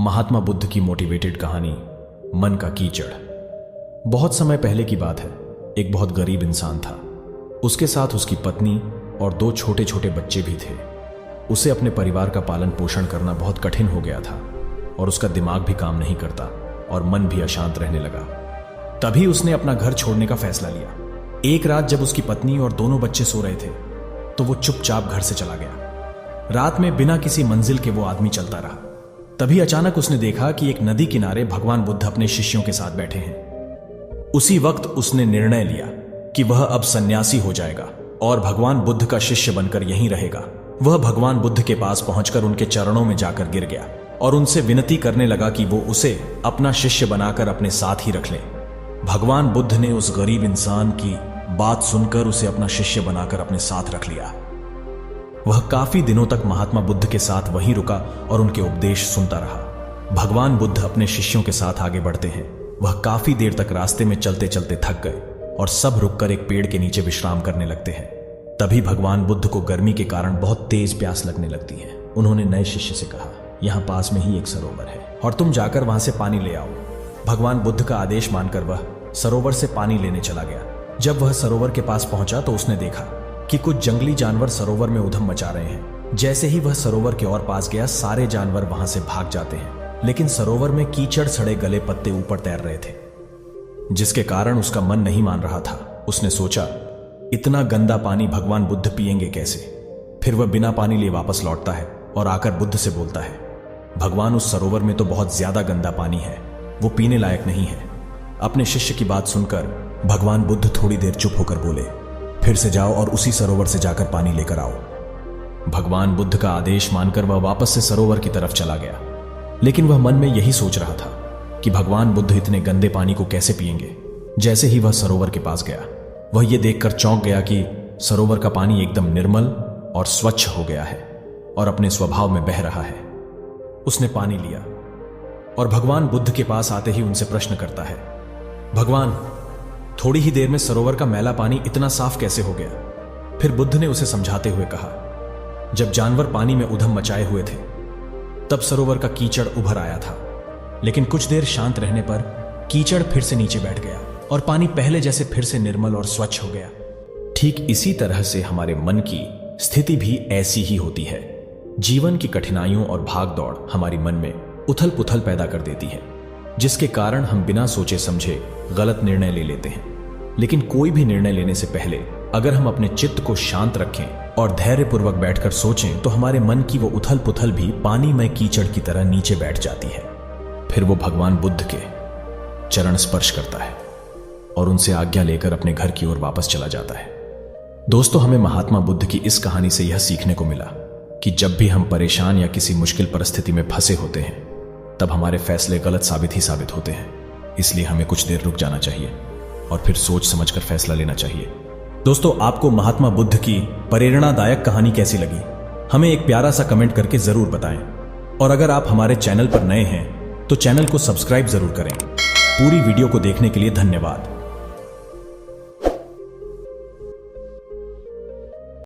महात्मा बुद्ध की मोटिवेटेड कहानी मन का कीचड़। बहुत समय पहले की बात है। एक बहुत गरीब इंसान था। उसके साथ उसकी पत्नी और 2 छोटे छोटे बच्चे भी थे। उसे अपने परिवार का पालन पोषण करना बहुत कठिन हो गया था और उसका दिमाग भी काम नहीं करता और मन भी अशांत रहने लगा। तभी उसने अपना घर छोड़ने का फैसला लिया। एक रात जब उसकी पत्नी और दोनों बच्चे सो रहे थे तो वो चुपचाप घर से चला गया। रात में बिना किसी मंजिल के वो आदमी चलता रहा। तभी अचानक उसने देखा कि एक नदी किनारे भगवान बुद्ध अपने शिष्यों के साथ बैठे हैं। उसी वक्त उसने निर्णय लिया कि वह अब सन्यासी हो जाएगा और भगवान बुद्ध का शिष्य बनकर यहीं रहेगा। वह भगवान बुद्ध के पास पहुंचकर उनके चरणों में जाकर गिर गया और उनसे विनती करने लगा कि वो उसे अपना शिष्य बनाकर अपने साथ ही रख ले। भगवान बुद्ध ने उस गरीब इंसान की बात सुनकर उसे अपना शिष्य बनाकर अपने साथ रख लिया। वह काफी दिनों तक महात्मा बुद्ध के साथ वहीं रुका और उनके उपदेश सुनता रहा। भगवान बुद्ध अपने शिष्यों के साथ आगे बढ़ते हैं। वह काफी देर तक रास्ते में चलते चलते थक गए और सब रुककर एक पेड़ के नीचे विश्राम करने लगते हैं। तभी भगवान बुद्ध को गर्मी के कारण बहुत तेज प्यास लगने लगती है। उन्होंने नए शिष्य से कहा, यहाँ पास में ही एक सरोवर है और तुम जाकर वहां से पानी ले आओ। भगवान बुद्ध का आदेश मानकर वह सरोवर से पानी लेने चला गया। जब वह सरोवर के पास पहुंचा तो उसने देखा कि कुछ जंगली जानवर सरोवर में उधम मचा रहे हैं। जैसे ही वह सरोवर के और पास गया, सारे जानवर वहां से भाग जाते हैं, लेकिन सरोवर में कीचड़ सड़े गले पत्ते ऊपर तैर रहे थे, जिसके कारण उसका मन नहीं मान रहा था। उसने सोचा, इतना गंदा पानी भगवान बुद्ध पिएंगे कैसे? फिर वह बिना पानी लिए वापस लौटता है और आकर बुद्ध से बोलता है, भगवान उस सरोवर में तो बहुत ज्यादा गंदा पानी है, वो पीने लायक नहीं है। अपने शिष्य की बात सुनकर भगवान बुद्ध थोड़ी देर चुप होकर बोले, फिर से जाओ और उसी सरोवर से जाकर पानी लेकर आओ। भगवान बुद्ध का आदेश मानकर वह वापस से सरोवर की तरफ चला गया, लेकिन वह मन में यही सोच रहा था कि भगवान बुद्ध इतने गंदे पानी को कैसे पिएंगे। जैसे ही वह सरोवर के पास गया, वह यह देखकर चौंक गया कि सरोवर का पानी एकदम निर्मल और स्वच्छ हो गया है और अपने स्वभाव में बह रहा है। उसने पानी लिया और भगवान बुद्ध के पास आते ही उनसे प्रश्न करता है, भगवान, थोड़ी ही देर में सरोवर का मैला पानी इतना साफ कैसे हो गया? फिर बुद्ध ने उसे समझाते हुए कहा, जब जानवर पानी में उधम मचाए हुए थे तब सरोवर का कीचड़ उभर आया था, लेकिन कुछ देर शांत रहने पर कीचड़ फिर से नीचे बैठ गया और पानी पहले जैसे फिर से निर्मल और स्वच्छ हो गया। ठीक इसी तरह से हमारे मन की स्थिति भी ऐसी ही होती है। जीवन की कठिनाइयों और भाग दौड़ हमारी मन में उथल पुथल पैदा कर देती है, जिसके कारण हम बिना सोचे समझे गलत निर्णय ले लेते हैं। लेकिन कोई भी निर्णय लेने से पहले अगर हम अपने चित्त को शांत रखें और धैर्यपूर्वक बैठकर सोचें तो हमारे मन की वो उथल पुथल भी पानी में कीचड़ की तरह नीचे बैठ जाती है। फिर वो भगवान बुद्ध के चरण स्पर्श करता है और उनसे आज्ञा लेकर अपने घर की ओर वापस चला जाता है। दोस्तों, हमें महात्मा बुद्ध की इस कहानी से यह सीखने को मिला कि जब भी हम परेशान या किसी मुश्किल परिस्थिति में फंसे होते हैं तब हमारे फैसले गलत साबित होते हैं। इसलिए हमें कुछ देर रुक जाना चाहिए और फिर सोच समझकर फैसला लेना चाहिए। दोस्तों, आपको महात्मा बुद्ध की प्रेरणादायक कहानी कैसी लगी? हमें एक प्यारा सा कमेंट करके जरूर बताएं। और अगर आप हमारे चैनल पर नए हैं तो चैनल को सब्सक्राइब जरूर करें। पूरी वीडियो को देखने के लिए धन्यवाद।